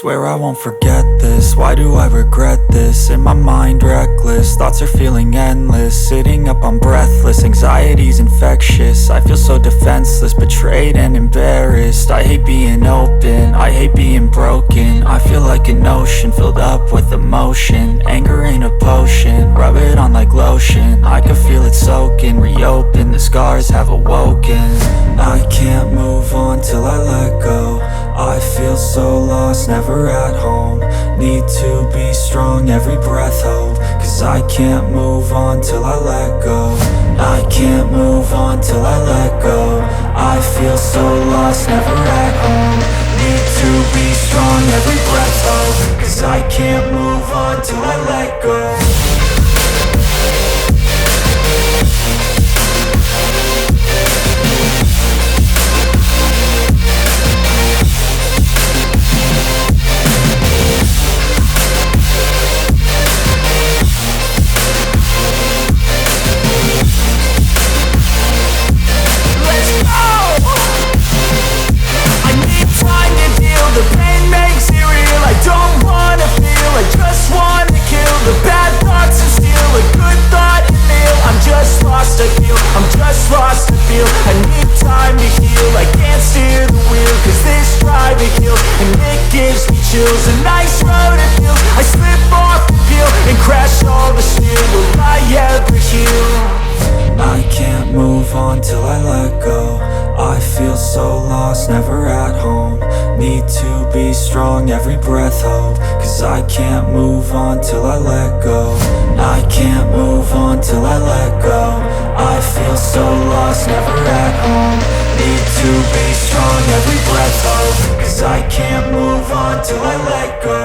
Swear I won't forget this, why do I regret this? In my mind reckless, thoughts are feeling endless. Sitting up I'm breathless, anxiety's infectious. I feel so defenseless, betrayed and embarrassed. I hate being open, I hate being broken. I feel like an ocean filled up with emotion. Anger ain't a potion, rub it on like lotion. I can feel it soaking, reopen, the scars have awoken. I can't move on till I let go. I feel so lost, never at home. Need to be strong, every breath hope. Cause I can't move on till I let go. I can't move on till I let go. I feel so lost, never at home. Need to be strong, every breath hope. Cause I can't move on till I let go. The pain makes it real, I don't wanna feel, I just wanna kill the bad thoughts and steal a good thought and feel. I'm just lost, I feel, I'm just lost, I feel. I need time to heal, I can't steer the wheel. Cause this drive it kills, and it gives me chills. A nice road it feels, I slip off the peel and crash all the steel. Will I ever heal? I can't move on till I let go. I feel so lost, never at home. Need to be strong, every breath hope. Cause I can't move on till I let go. I can't move on till I let go. I feel so lost, never at home. Need to be strong, every breath hope. Cause I can't move on till I let go.